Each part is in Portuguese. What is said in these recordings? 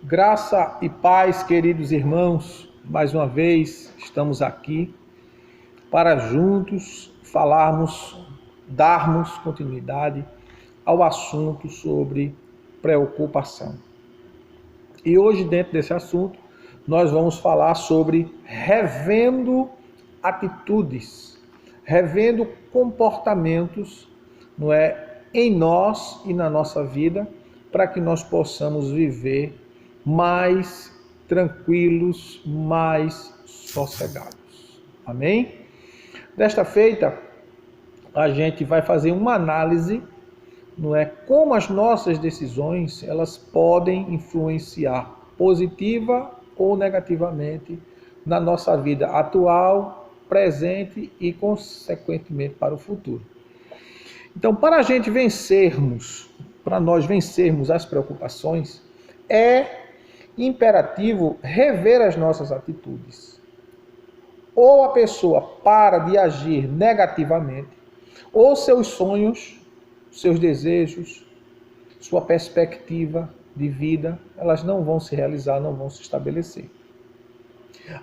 Graça e paz, queridos irmãos, mais uma vez estamos aqui para juntos darmos continuidade ao assunto sobre preocupação. E hoje, dentro desse assunto, nós vamos falar sobre revendo atitudes, revendo comportamentos, em nós e na nossa vida, para que nós possamos viver mais tranquilos, mais sossegados. Amém? Desta feita, a gente vai fazer uma análise, como as nossas decisões elas podem influenciar positiva ou negativamente na nossa vida atual, presente e, consequentemente, para o futuro. Então, para nós vencermos as preocupações, é imperativo rever as nossas atitudes. Ou a pessoa para de agir negativamente, ou seus sonhos, seus desejos, sua perspectiva de vida, elas não vão se realizar, não vão se estabelecer.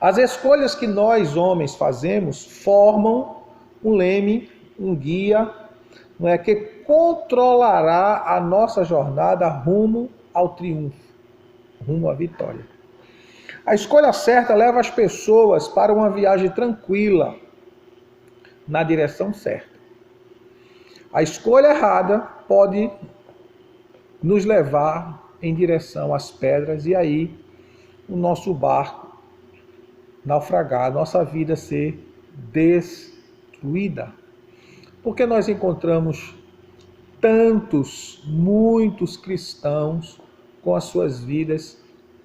As escolhas que nós, homens, fazemos, formam um leme, um guia, que controlará a nossa jornada rumo ao triunfo, rumo à vitória. A escolha certa leva as pessoas para uma viagem tranquila, na direção certa. A escolha errada pode nos levar em direção às pedras e aí o nosso barco naufragar, a nossa vida ser destruída. Porque nós encontramos muitos cristãos com as suas vidas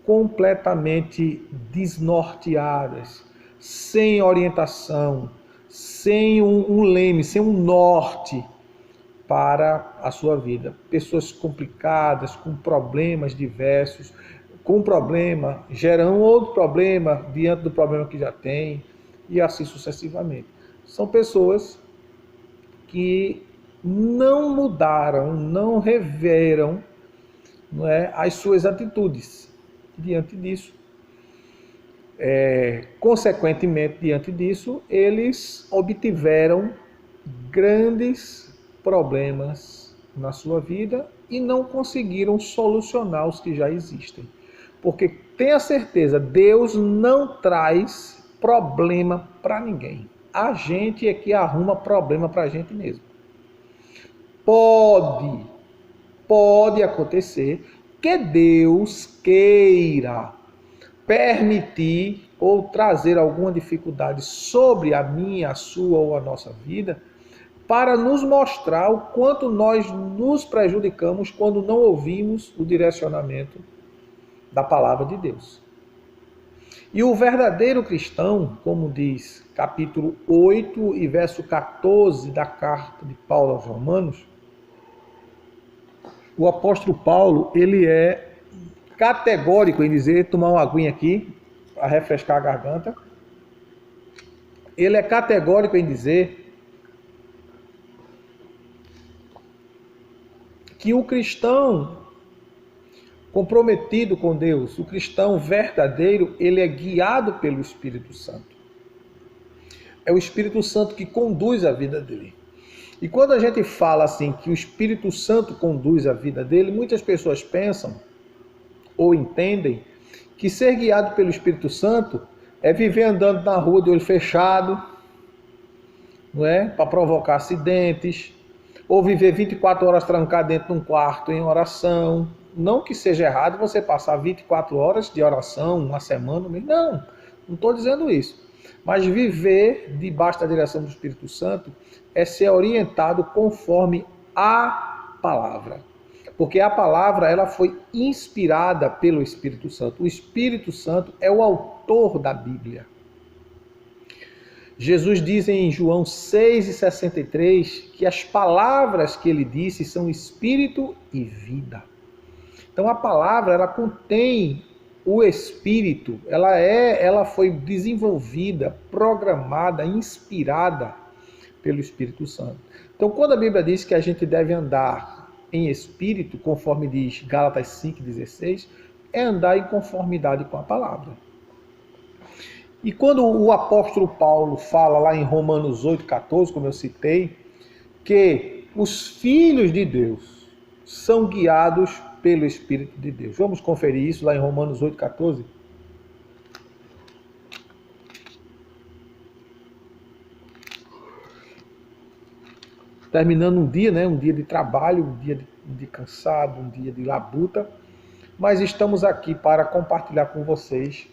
completamente desnorteadas, sem orientação, sem um leme, sem um norte para a sua vida. Pessoas complicadas, com problemas diversos, geram outro problema diante do problema que já tem, e assim sucessivamente. São pessoas que não mudaram, não reveram as suas atitudes. Diante disso, consequentemente, diante disso, eles obtiveram grandes problemas na sua vida e não conseguiram solucionar os que já existem. Porque tenha certeza, Deus não traz problema para ninguém. A gente é que arruma problema para a gente mesmo. Pode acontecer que Deus queira permitir ou trazer alguma dificuldade sobre a minha, a sua ou a nossa vida, para nos mostrar o quanto nós nos prejudicamos quando não ouvimos o direcionamento da palavra de Deus. E o verdadeiro cristão, como diz capítulo 8 e verso 14 da carta de Paulo aos Romanos, o apóstolo Paulo, ele é categórico em dizer, tomar uma aguinha aqui, para refrescar a garganta, ele é categórico em dizer que o cristão comprometido com Deus, o cristão verdadeiro, ele é guiado pelo Espírito Santo. É o Espírito Santo que conduz a vida dele. E quando a gente fala assim que o Espírito Santo conduz a vida dele, muitas pessoas pensam ou entendem que ser guiado pelo Espírito Santo é viver andando na rua de olho fechado, para provocar acidentes, ou viver 24 horas trancado dentro de um quarto em oração. Não que seja errado você passar 24 horas de oração, uma semana, não estou dizendo isso. Mas viver debaixo da direção do Espírito Santo é ser orientado conforme a palavra. Porque a palavra ela foi inspirada pelo Espírito Santo. O Espírito Santo é o autor da Bíblia. Jesus diz em João 6,63 que as palavras que ele disse são espírito e vida. Então a palavra ela contém o espírito, ela foi desenvolvida, programada, inspirada pelo Espírito Santo. Então quando a Bíblia diz que a gente deve andar em espírito, conforme diz Gálatas 5,16, é andar em conformidade com a palavra. E quando o apóstolo Paulo fala lá em Romanos 8,14, como eu citei, que os filhos de Deus são guiados pelo Espírito de Deus. Vamos conferir isso lá em Romanos 8,14? Terminando um dia, né? Um dia de trabalho, um dia de cansado, um dia de labuta, mas estamos aqui para compartilhar com vocês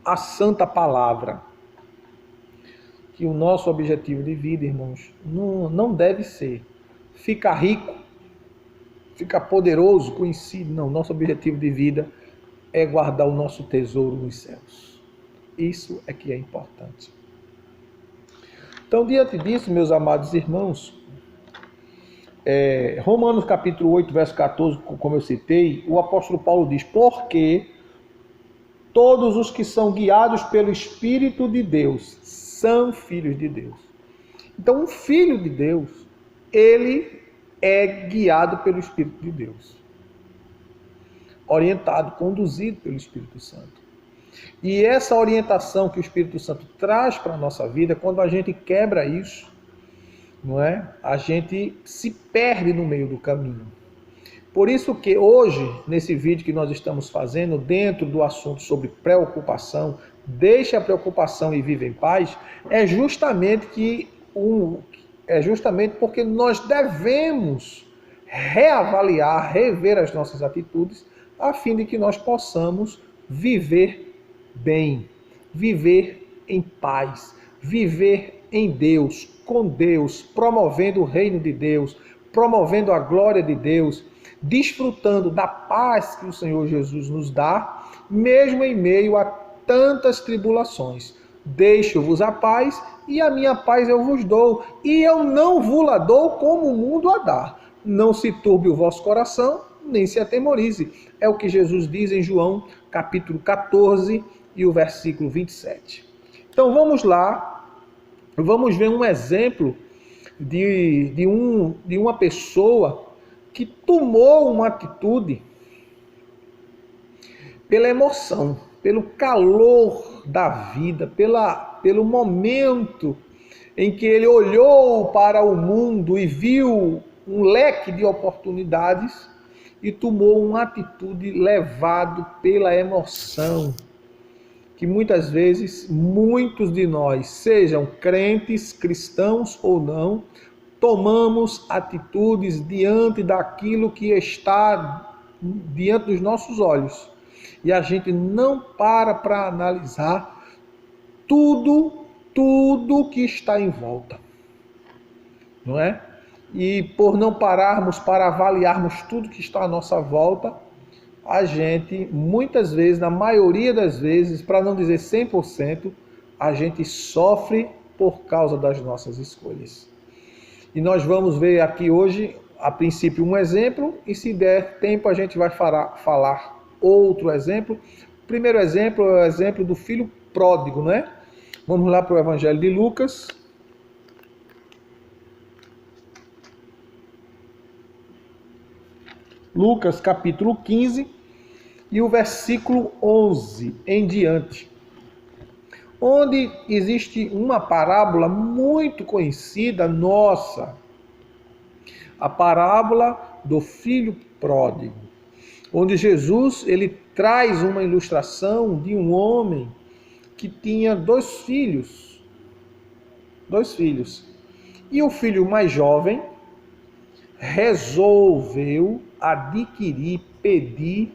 a santa palavra. Que o nosso objetivo de vida, irmãos, não deve ser ficar rico, ficar poderoso, conhecido. Não, nosso objetivo de vida é guardar o nosso tesouro nos céus. Isso é que é importante. Então, diante disso, meus amados irmãos, Romanos capítulo 8, verso 14, como eu citei, o apóstolo Paulo diz, porque todos os que são guiados pelo Espírito de Deus são filhos de Deus. Então, um filho de Deus, ele é guiado pelo Espírito de Deus. Orientado, conduzido pelo Espírito Santo. E essa orientação que o Espírito Santo traz para a nossa vida, quando a gente quebra isso, não é? A gente se perde no meio do caminho. Por isso que hoje, nesse vídeo que nós estamos fazendo, dentro do assunto sobre preocupação, deixe a preocupação e viva em paz, é justamente porque nós devemos reavaliar, rever as nossas atitudes, a fim de que nós possamos viver bem, viver em paz, viver em Deus, com Deus, promovendo o reino de Deus, promovendo a glória de Deus, desfrutando da paz que o Senhor Jesus nos dá, mesmo em meio a tantas tribulações. Deixo-vos a paz, e a minha paz eu vos dou, e eu não vos la dou como o mundo a dá. Não se turbe o vosso coração, nem se atemorize. É o que Jesus diz em João, capítulo 14, e o versículo 27. Então vamos lá, vamos ver um exemplo de uma pessoa que tomou uma atitude pela emoção, pelo calor da vida, pelo momento em que ele olhou para o mundo e viu um leque de oportunidades e tomou uma atitude levado pela emoção, que muitas vezes muitos de nós, sejam crentes, cristãos ou não, tomamos atitudes diante daquilo que está diante dos nossos olhos. E a gente não para analisar tudo que está em volta. Não é? E por não pararmos para avaliarmos tudo que está à nossa volta, a gente, muitas vezes, na maioria das vezes, para não dizer 100%, a gente sofre por causa das nossas escolhas. E nós vamos ver aqui hoje, a princípio, um exemplo, e se der tempo a gente vai falar outro exemplo. O primeiro exemplo é o exemplo do filho pródigo, não é? Vamos lá para o Evangelho de Lucas. Lucas capítulo 15 e o versículo 11 em diante, onde existe uma parábola muito conhecida nossa, a parábola do filho pródigo, onde Jesus ele traz uma ilustração de um homem que tinha dois filhos, e o filho mais jovem resolveu adquirir, pedir,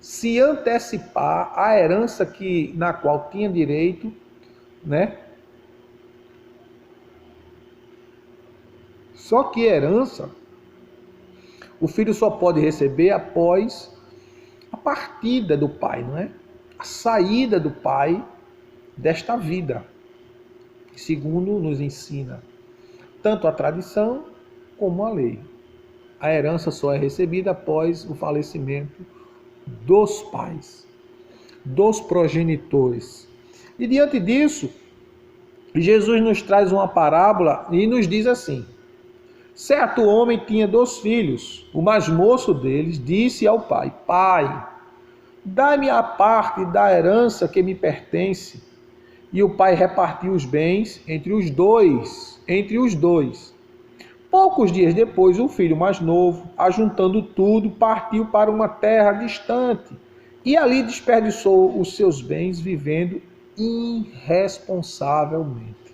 se antecipar a herança na qual tinha direito, né? Só que herança, o filho só pode receber após a partida do pai, não é? A saída do pai desta vida, segundo nos ensina tanto a tradição como a lei. A herança só é recebida após o falecimento dos pais, dos progenitores. E diante disso, Jesus nos traz uma parábola e nos diz assim: Certo homem tinha 2 filhos. O mais moço deles disse ao pai: Pai, dá-me a parte da herança que me pertence. E o pai repartiu os bens entre os dois. Poucos dias depois, o filho mais novo, ajuntando tudo, partiu para uma terra distante e ali desperdiçou os seus bens vivendo irresponsavelmente.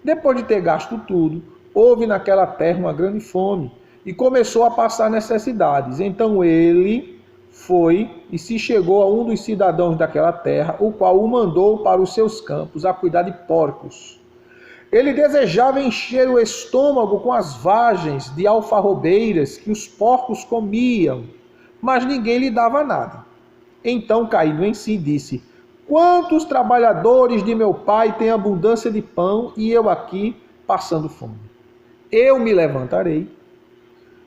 Depois de ter gasto tudo, houve naquela terra uma grande fome e começou a passar necessidades. Então ele foi e se chegou a um dos cidadãos daquela terra, o qual o mandou para os seus campos a cuidar de porcos. Ele desejava encher o estômago com as vagens de alfarrobeiras que os porcos comiam, mas ninguém lhe dava nada. Então, caindo em si, disse: Quantos trabalhadores de meu pai têm abundância de pão e eu aqui passando fome? Eu me levantarei,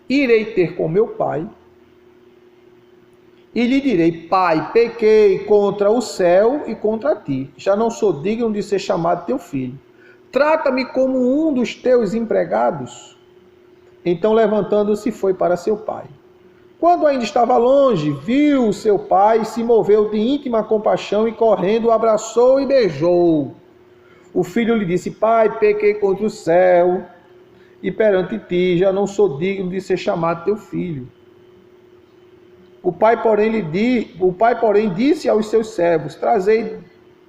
irei ter com meu pai e lhe direi: Pai, pequei contra o céu e contra ti. Já não sou digno de ser chamado teu filho. Trata-me como um dos teus empregados. Então, levantando-se, foi para seu pai. Quando ainda estava longe, viu seu pai, se moveu de íntima compaixão e, correndo, o abraçou e beijou. O filho lhe disse: Pai, pequei contra o céu e perante ti, já não sou digno de ser chamado teu filho. O pai, porém, disse aos seus servos: Trazei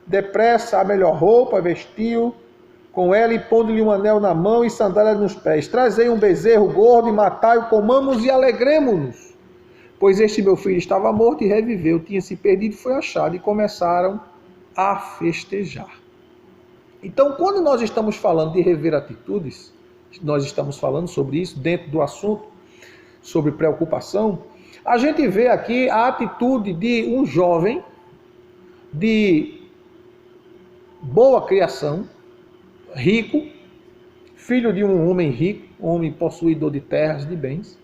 depressa a melhor roupa, vestiu com ela e pondo-lhe um anel na mão e sandálias nos pés. Trazei um bezerro gordo e matai-o, comamos e alegremo-nos. Pois este meu filho estava morto e reviveu, tinha se perdido e foi achado. E começaram a festejar. Então, quando nós estamos falando de rever atitudes, nós estamos falando sobre isso dentro do assunto, sobre preocupação, a gente vê aqui a atitude de um jovem de boa criação, rico, filho de um homem rico, um homem possuidor de terras, de bens,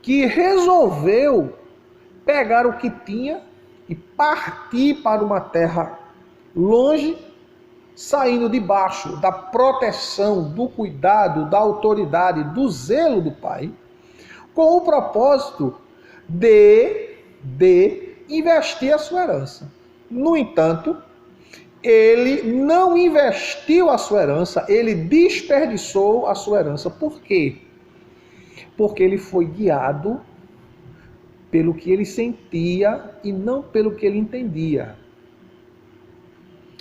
que resolveu pegar o que tinha e partir para uma terra longe, saindo debaixo da proteção, do cuidado, da autoridade, do zelo do pai, com o propósito de investir a sua herança. No entanto, ele não investiu a sua herança, ele desperdiçou a sua herança. Por quê? Porque ele foi guiado pelo que ele sentia e não pelo que ele entendia.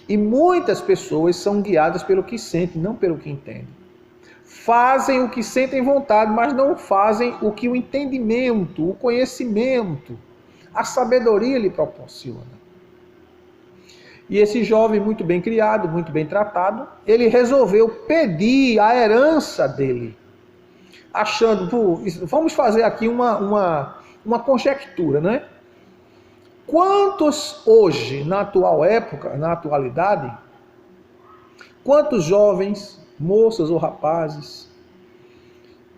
E muitas pessoas são guiadas pelo que sentem, não pelo que entendem. Fazem o que sentem vontade, mas não fazem o que o entendimento, o conhecimento, a sabedoria lhe proporciona. E esse jovem muito bem criado, muito bem tratado, ele resolveu pedir a herança dele, achando, vamos fazer aqui uma conjectura, né? Quantos hoje, na atual época, na atualidade, quantos jovens, moças ou rapazes,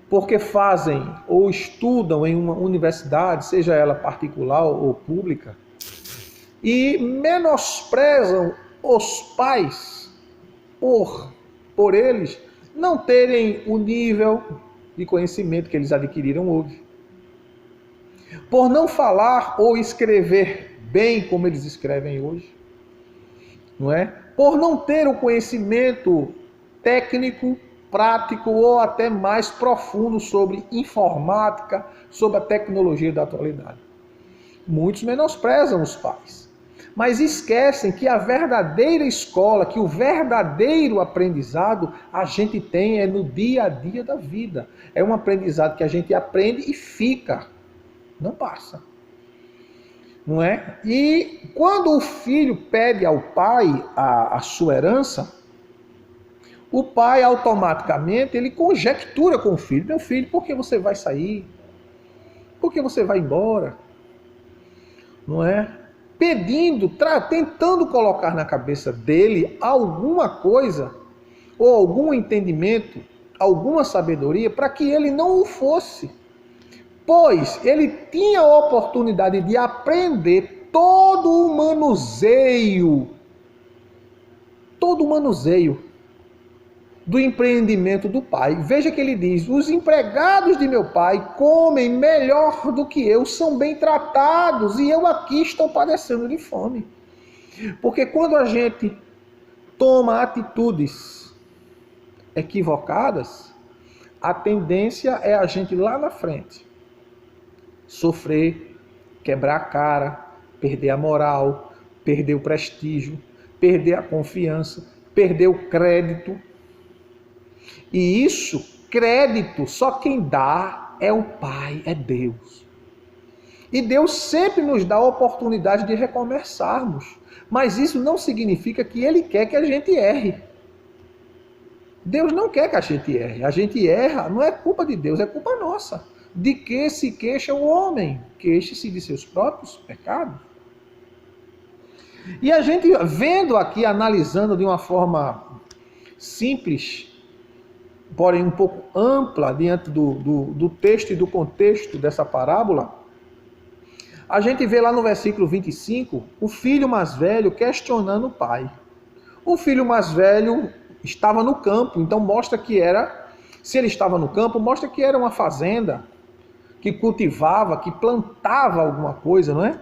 porque fazem ou estudam em uma universidade, seja ela particular ou pública, e menosprezam os pais por eles não terem o nível de conhecimento que eles adquiriram hoje. Por não falar ou escrever bem como eles escrevem hoje, não é? Por não ter o conhecimento técnico, prático ou até mais profundo sobre informática, sobre a tecnologia da atualidade. Muitos menosprezam os pais, mas esquecem que a verdadeira escola, que o verdadeiro aprendizado a gente tem no dia a dia da vida. É um aprendizado que a gente aprende e fica, não passa. Não é? E quando o filho pede ao pai a sua herança, o pai automaticamente ele conjectura com o filho: meu filho, por que você vai sair? Por que você vai embora? Não é? Pedindo, tentando colocar na cabeça dele alguma coisa, ou algum entendimento, alguma sabedoria, para que ele não o fosse. Pois ele tinha a oportunidade de aprender todo o manuseio do empreendimento do pai. Veja que ele diz: os empregados de meu pai comem melhor do que eu, são bem tratados, e eu aqui estou padecendo de fome. Porque quando a gente toma atitudes equivocadas, a tendência é a gente lá na frente sofrer, quebrar a cara, perder a moral, perder o prestígio, perder a confiança, perder o crédito. E isso, crédito, só quem dá é o Pai, é Deus. E Deus sempre nos dá a oportunidade de recomeçarmos. Mas isso não significa que Ele quer que a gente erre. Deus não quer que a gente erre. A gente erra, não é culpa de Deus, é culpa nossa. De que se queixa o homem? Queixe-se de seus próprios pecados. E a gente vendo aqui, analisando de uma forma simples, porém um pouco ampla, diante do texto e do contexto dessa parábola, a gente vê lá no versículo 25, o filho mais velho questionando o pai. O filho mais velho estava no campo, então mostra que era, se ele estava no campo, mostra que era uma fazenda, que cultivava, que plantava alguma coisa, não é?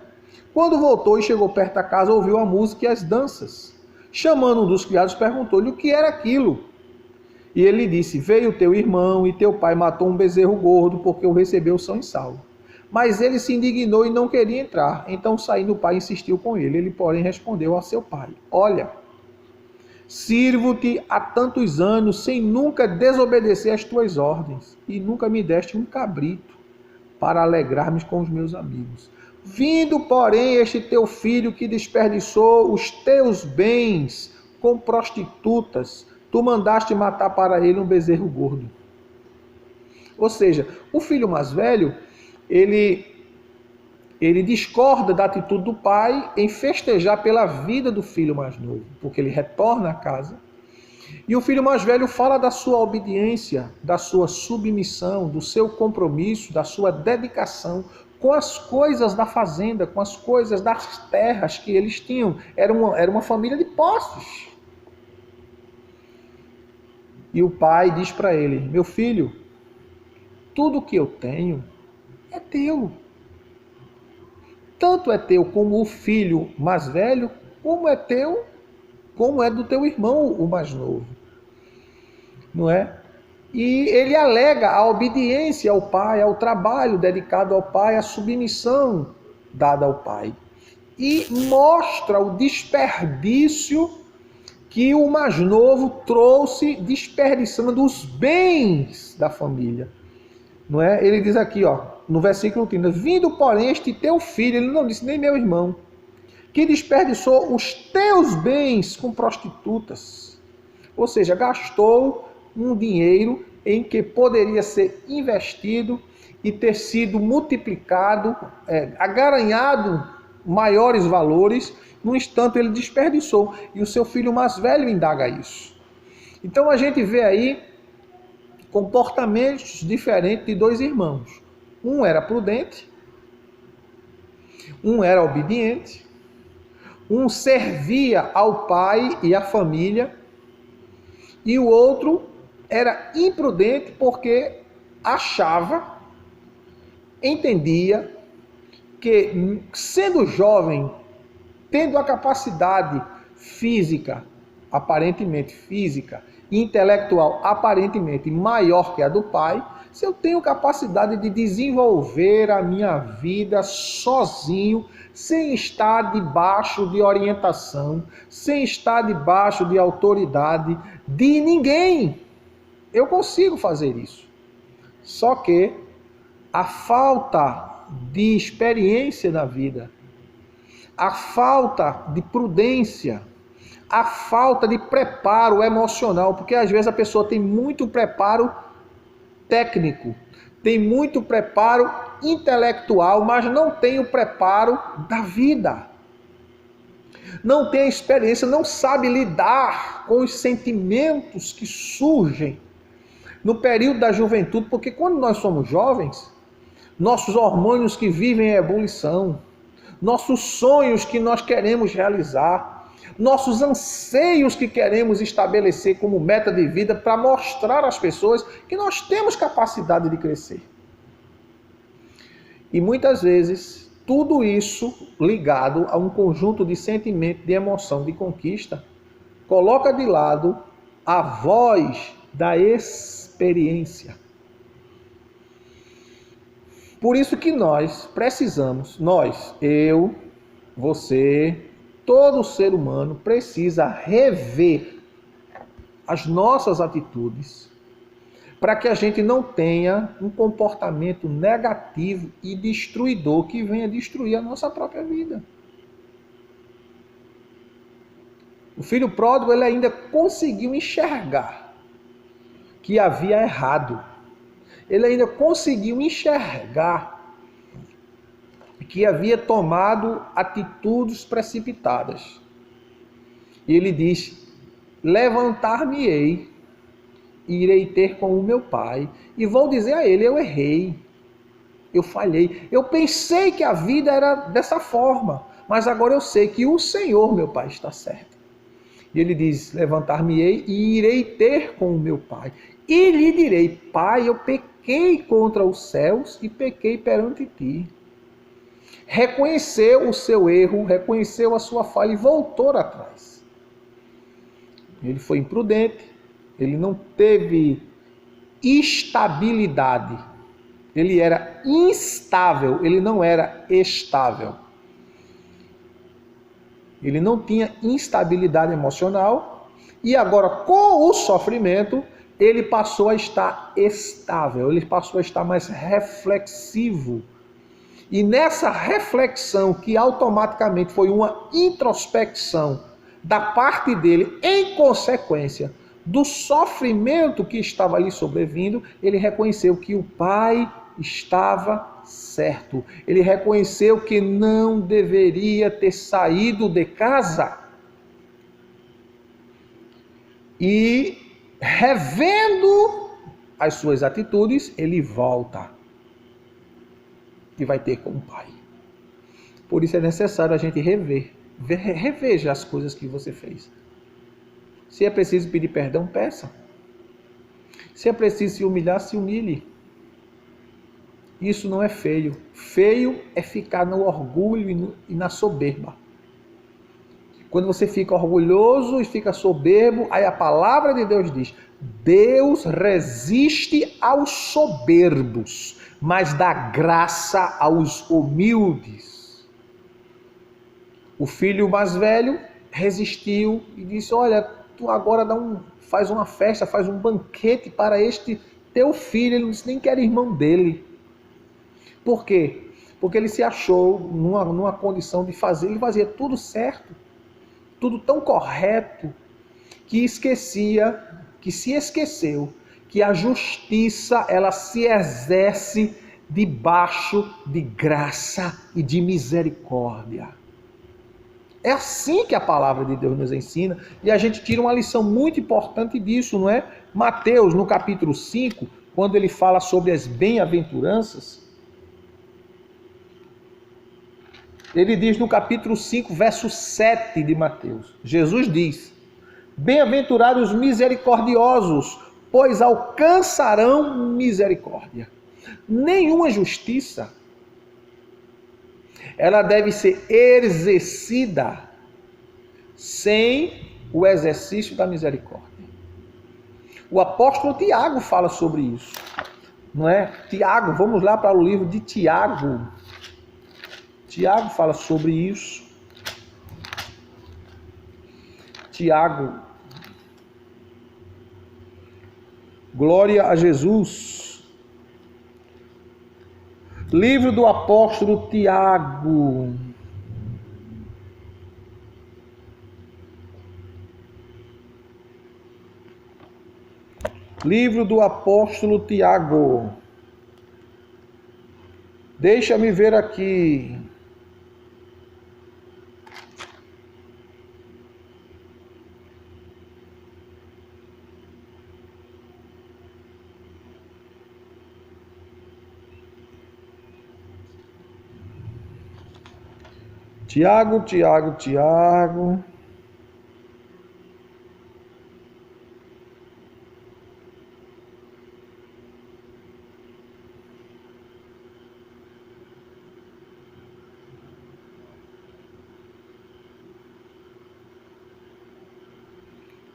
Quando voltou e chegou perto da casa, ouviu a música e as danças. Chamando um dos criados, perguntou-lhe o que era aquilo. E ele disse: veio teu irmão e teu pai matou um bezerro gordo, porque o recebeu são e salvo. Mas ele se indignou e não queria entrar. Então, saindo, o pai insistiu com ele. Ele, porém, respondeu a seu pai: olha, sirvo-te há tantos anos, sem nunca desobedecer às tuas ordens, e nunca me deste um cabrito para alegrar-me com os meus amigos. Vindo, porém, este teu filho que desperdiçou os teus bens com prostitutas, tu mandaste matar para ele um bezerro gordo. Ou seja, o filho mais velho, ele discorda da atitude do pai em festejar pela vida do filho mais novo, porque ele retorna à casa. E o filho mais velho fala da sua obediência, da sua submissão, do seu compromisso, da sua dedicação com as coisas da fazenda, com as coisas das terras que eles tinham. Era uma família de posses. E o pai diz para ele: meu filho, tudo que eu tenho é teu. Tanto é teu como o filho mais velho, como é teu, como é do teu irmão, o mais novo. Não é? E ele alega a obediência ao pai, ao trabalho dedicado ao pai, a submissão dada ao pai. E mostra o desperdício que o mais novo trouxe, desperdiçando os bens da família. Não é? Ele diz aqui, ó, no versículo 30, vindo, porém, este teu filho, ele não disse nem meu irmão, que desperdiçou os teus bens com prostitutas. Ou seja, gastou um dinheiro em que poderia ser investido e ter sido multiplicado, agaranhado maiores valores. No instante ele desperdiçou. E o seu filho mais velho indaga isso. Então a gente vê aí comportamentos diferentes de dois irmãos. Um era prudente, um era obediente, um servia ao pai e à família, e o outro era imprudente porque achava, entendia que, sendo jovem, tendo a capacidade física, aparentemente física, e intelectual aparentemente maior que a do pai, se eu tenho capacidade de desenvolver a minha vida sozinho, sem estar debaixo de orientação, sem estar debaixo de autoridade de ninguém, eu consigo fazer isso. Só que a falta de experiência na vida, a falta de prudência, a falta de preparo emocional, porque às vezes a pessoa tem muito preparo técnico, tem muito preparo intelectual, mas não tem o preparo da vida. Não tem a experiência, não sabe lidar com os sentimentos que surgem no período da juventude, porque quando nós somos jovens, nossos hormônios que vivem em ebulição, nossos sonhos que nós queremos realizar, nossos anseios que queremos estabelecer como meta de vida para mostrar às pessoas que nós temos capacidade de crescer. E muitas vezes, tudo isso ligado a um conjunto de sentimento, de emoção, de conquista, coloca de lado a voz da experiência. Por isso que nós precisamos, eu, você, todo ser humano precisa rever as nossas atitudes para que a gente não tenha um comportamento negativo e destruidor que venha destruir a nossa própria vida. O filho pródigo, ele ainda conseguiu enxergar que havia errado. Ele ainda conseguiu enxergar que havia tomado atitudes precipitadas. E ele diz: levantar-me-ei, irei ter com o meu pai, e vou dizer a ele: eu errei, eu falhei, eu pensei que a vida era dessa forma, mas agora eu sei que o Senhor, meu pai, está certo. E ele diz: levantar-me-ei e irei ter com o meu pai, e lhe direi: pai, eu pequei contra os céus e pequei perante ti. Reconheceu o seu erro, reconheceu a sua falha e voltou atrás. Ele foi imprudente, ele não teve estabilidade. Ele era instável, ele não era estável. Ele não tinha instabilidade emocional e agora, com o sofrimento, ele passou a estar estável, ele passou a estar mais reflexivo. E nessa reflexão, que automaticamente foi uma introspecção da parte dele, em consequência do sofrimento que estava ali sobrevindo, ele reconheceu que o pai estava certo. Ele reconheceu que não deveria ter saído de casa. E, revendo as suas atitudes, ele volta e vai ter com o pai. Por isso é necessário a gente reveja as coisas que você fez. Se é preciso pedir perdão, peça. Se é preciso se humilhar, se humilhe. Isso não é feio. Feio é ficar no orgulho e na soberba. Quando você fica orgulhoso e fica soberbo, aí a palavra de Deus diz: Deus resiste aos soberbos, mas dá graça aos humildes. O filho mais velho resistiu e disse: olha, tu agora faz uma festa, faz um banquete para este teu filho. Ele não disse nem que era irmão dele. Por quê? Porque ele se achou numa condição de fazer, ele fazia tudo certo, tudo tão correto, que se esqueceu que a justiça, ela se exerce debaixo de graça e de misericórdia. É assim que a palavra de Deus nos ensina, e a gente tira uma lição muito importante disso, não é? Mateus, no capítulo 5, quando ele fala sobre as bem-aventuranças, ele diz no capítulo 5, verso 7 de Mateus, Jesus diz: bem-aventurados os misericordiosos, pois alcançarão misericórdia. Nenhuma justiça, ela deve ser exercida sem o exercício da misericórdia. O apóstolo Tiago fala sobre isso, não é? Tiago, vamos lá para o livro de Tiago. Tiago fala sobre isso. Tiago, glória a Jesus. Livro do apóstolo Tiago. Livro do apóstolo Tiago. Deixa-me ver aqui. Tiago.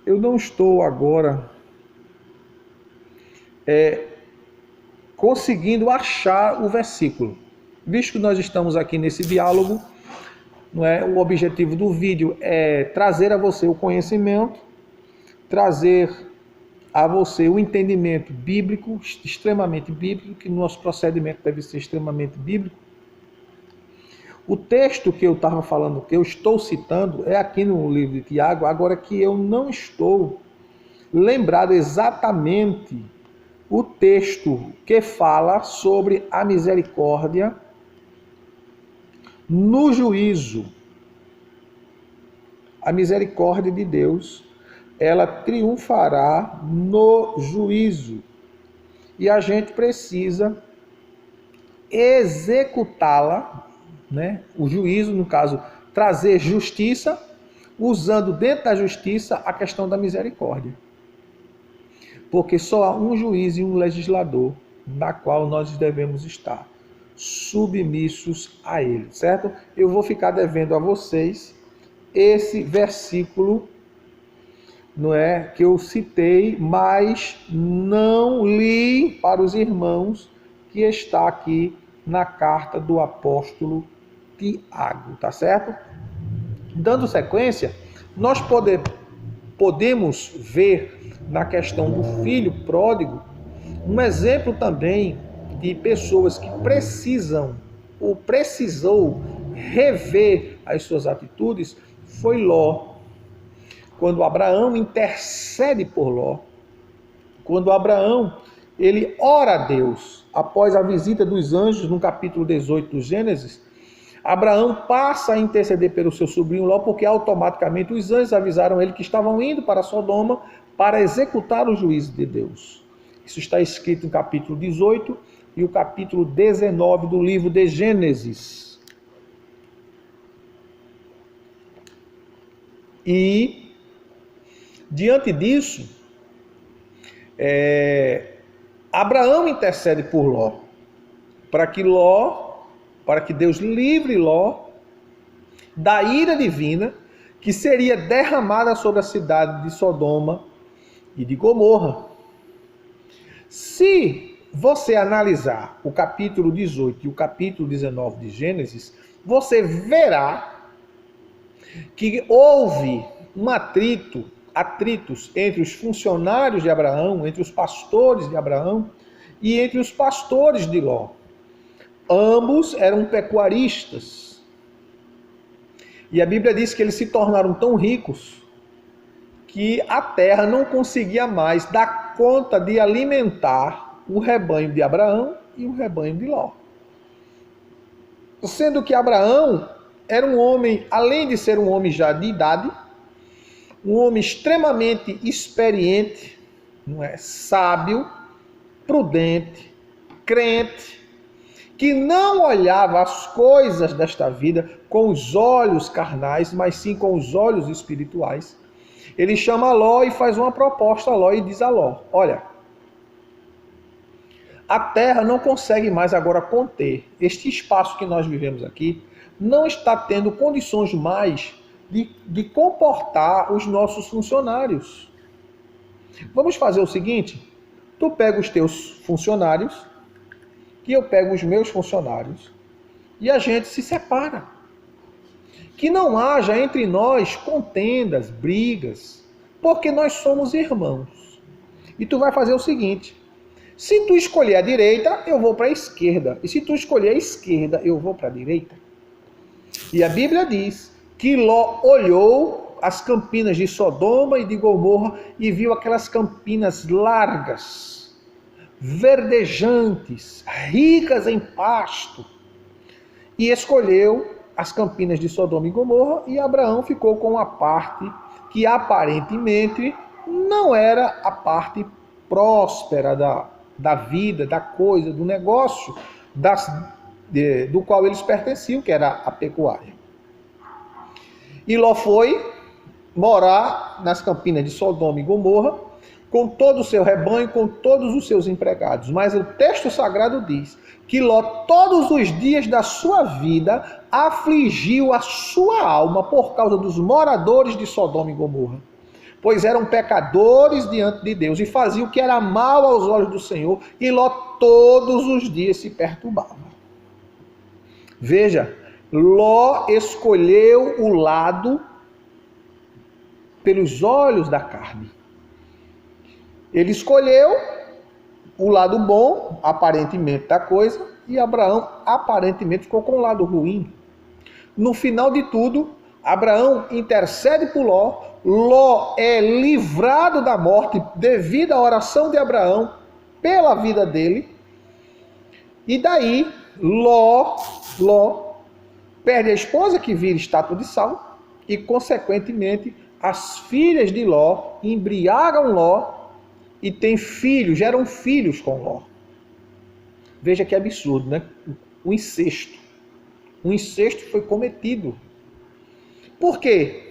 eu não estou agora conseguindo achar o versículo. Visto que nós estamos aqui nesse diálogo, não é? O objetivo do vídeo é trazer a você o conhecimento, trazer a você o entendimento bíblico, extremamente bíblico, que o nosso procedimento deve ser extremamente bíblico. O texto que eu estava falando, que eu estou citando, é aqui no livro de Tiago, agora que eu não estou lembrado exatamente o texto que fala sobre a misericórdia no juízo. A misericórdia de Deus, ela triunfará no juízo. E a gente precisa executá-la, né? O juízo, no caso, trazer justiça, usando dentro da justiça a questão da misericórdia. Porque só há um juiz e um legislador na qual nós devemos estar submissos a ele, certo? Eu vou ficar devendo a vocês esse versículo, não é, que eu citei, mas não li para os irmãos, que está aqui na carta do apóstolo Tiago, tá certo? Dando sequência, nós podemos ver na questão do filho pródigo um exemplo também de pessoas que precisam ou precisou rever as suas atitudes. Foi Ló. Quando Abraão intercede por Ló, quando Abraão ele ora a Deus após a visita dos anjos no capítulo 18 do Gênesis, Abraão passa a interceder pelo seu sobrinho Ló, porque automaticamente os anjos avisaram ele que estavam indo para Sodoma para executar o juízo de Deus. Isso está escrito no capítulo 18 e o capítulo 19 do livro de Gênesis. E, diante disso, Abraão intercede por Ló, para que Deus livre Ló da ira divina que seria derramada sobre a cidade de Sodoma e de Gomorra. Se você analisar o capítulo 18 e o capítulo 19 de Gênesis, você verá que houve um atritos entre os funcionários de Abraão, entre os pastores de Abraão e entre os pastores de Ló. Ambos eram pecuaristas. E a Bíblia diz que eles se tornaram tão ricos que a terra não conseguia mais dar conta de alimentar o rebanho de Abraão e o rebanho de Ló. Sendo que Abraão era um homem, além de ser um homem já de idade, um homem extremamente experiente, não é? Sábio, prudente, crente, que não olhava as coisas desta vida com os olhos carnais, mas sim com os olhos espirituais. Ele chama Ló e faz uma proposta a Ló e diz a Ló: olha, a terra não consegue mais agora conter este espaço que nós vivemos aqui, não está tendo condições mais de comportar os nossos funcionários. Vamos fazer o seguinte: tu pega os teus funcionários, que eu pego os meus funcionários, e a gente se separa. Que não haja entre nós contendas, brigas, porque nós somos irmãos. E tu vai fazer o seguinte: se tu escolher a direita, eu vou para a esquerda. E se tu escolher a esquerda, eu vou para a direita. E a Bíblia diz que Ló olhou as campinas de Sodoma e de Gomorra e viu aquelas campinas largas, verdejantes, ricas em pasto, e escolheu as campinas de Sodoma e Gomorra, e Abraão ficou com a parte que aparentemente não era a parte próspera da vida, da coisa, do negócio do qual eles pertenciam, que era a pecuária. E Ló foi morar nas campinas de Sodoma e Gomorra, com todo o seu rebanho, com todos os seus empregados. Mas o texto sagrado diz que Ló, todos os dias da sua vida, afligiu a sua alma por causa dos moradores de Sodoma e Gomorra. pois eram pecadores diante de Deus e faziam o que era mal aos olhos do Senhor, e Ló todos os dias se perturbava. Veja, Ló escolheu o lado pelos olhos da carne. Ele escolheu o lado bom, aparentemente, da coisa, e Abraão aparentemente ficou com o lado ruim. No final de tudo, Abraão intercede por Ló, Ló é livrado da morte devido à oração de Abraão pela vida dele, e daí Ló perde a esposa, que vira estátua de sal, e consequentemente as filhas de Ló embriagam Ló e têm filhos, geram filhos com Ló. Veja que absurdo, né? O incesto. O incesto foi cometido. Por quê?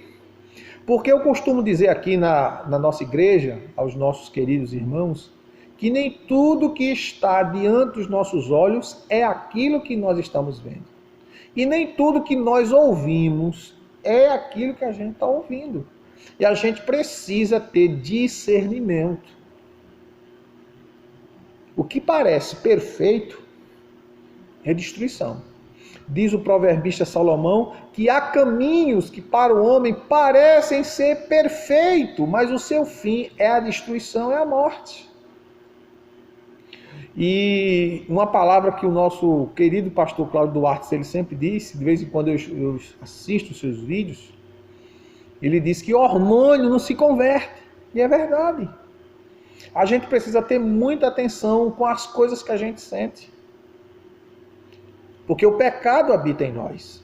Porque eu costumo dizer aqui na nossa igreja, aos nossos queridos irmãos, que nem tudo que está diante dos nossos olhos é aquilo que nós estamos vendo. E nem tudo que nós ouvimos é aquilo que a gente está ouvindo. E a gente precisa ter discernimento. O que parece perfeito é destruição. Diz o proverbista Salomão que há caminhos que para o homem parecem ser perfeitos, mas o seu fim é a destruição, é a morte. E uma palavra que o nosso querido pastor Cláudio Duarte, ele sempre disse, de vez em quando eu assisto os seus vídeos, ele diz que hormônio não se converte. E é verdade. A gente precisa ter muita atenção com as coisas que a gente sente. Porque o pecado habita em nós.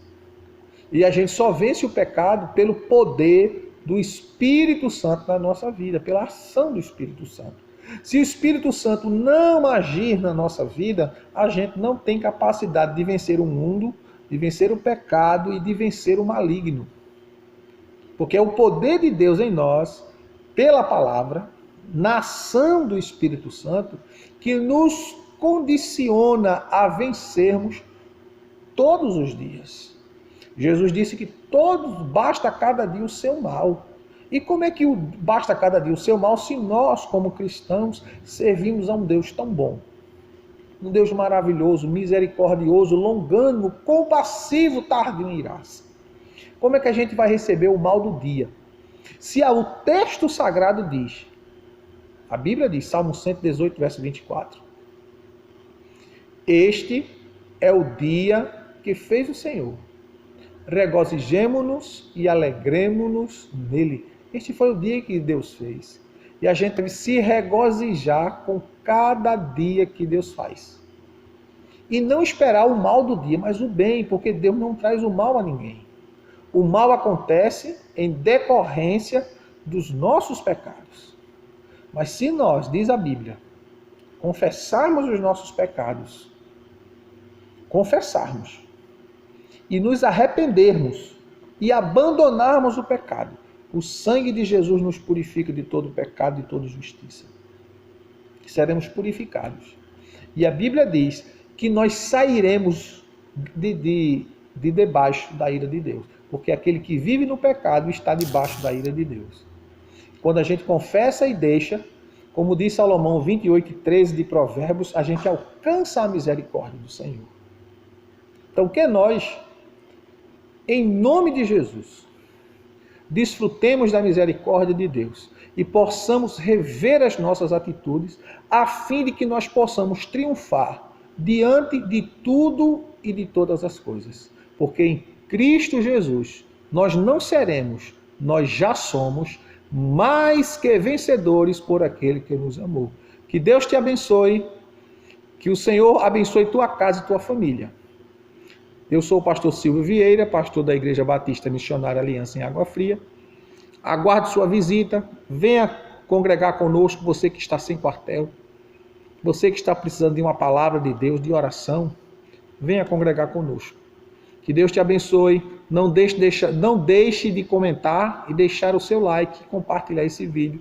E a gente só vence o pecado pelo poder do Espírito Santo na nossa vida, pela ação do Espírito Santo. Se o Espírito Santo não agir na nossa vida, a gente não tem capacidade de vencer o mundo, de vencer o pecado e de vencer o maligno. Porque é o poder de Deus em nós, pela palavra, na ação do Espírito Santo, que nos condiciona a vencermos todos os dias. Jesus disse que basta cada dia o seu mal. E como é que basta cada dia o seu mal se nós, como cristãos, servimos a um Deus tão bom? Um Deus maravilhoso, misericordioso, longânimo, compassivo, tardio em iraça. Como é que a gente vai receber o mal do dia? Se o texto sagrado diz, a Bíblia diz, Salmo 118, verso 24, este é o dia que fez o Senhor. Regozijemo-nos e alegremo-nos nele. Este foi o dia que Deus fez. E a gente deve se regozijar com cada dia que Deus faz. E não esperar o mal do dia, mas o bem, porque Deus não traz o mal a ninguém. O mal acontece em decorrência dos nossos pecados. Mas se nós, diz a Bíblia, confessarmos os nossos pecados, confessarmos, e nos arrependermos, e abandonarmos o pecado, o sangue de Jesus nos purifica de todo pecado e de toda justiça. Seremos purificados. E a Bíblia diz que nós sairemos de debaixo da ira de Deus. Porque aquele que vive no pecado está debaixo da ira de Deus. Quando a gente confessa e deixa, como diz Salomão 28:13 de Provérbios, a gente alcança a misericórdia do Senhor. Então que nós, em nome de Jesus, desfrutemos da misericórdia de Deus e possamos rever as nossas atitudes, a fim de que nós possamos triunfar diante de tudo e de todas as coisas. Porque em Cristo Jesus nós não seremos, nós já somos mais que vencedores por aquele que nos amou. Que Deus te abençoe, que o Senhor abençoe tua casa e tua família. Eu sou o pastor Silvio Vieira, pastor da Igreja Batista Missionária Aliança em Água Fria. Aguardo sua visita, venha congregar conosco, você que está sem quartel, você que está precisando de uma palavra de Deus, de oração, venha congregar conosco. Que Deus te abençoe, não deixe de comentar e deixar o seu like e compartilhar esse vídeo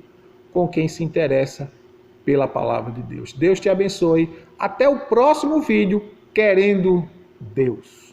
com quem se interessa pela palavra de Deus. Deus te abençoe, até o próximo vídeo, querendo Deus.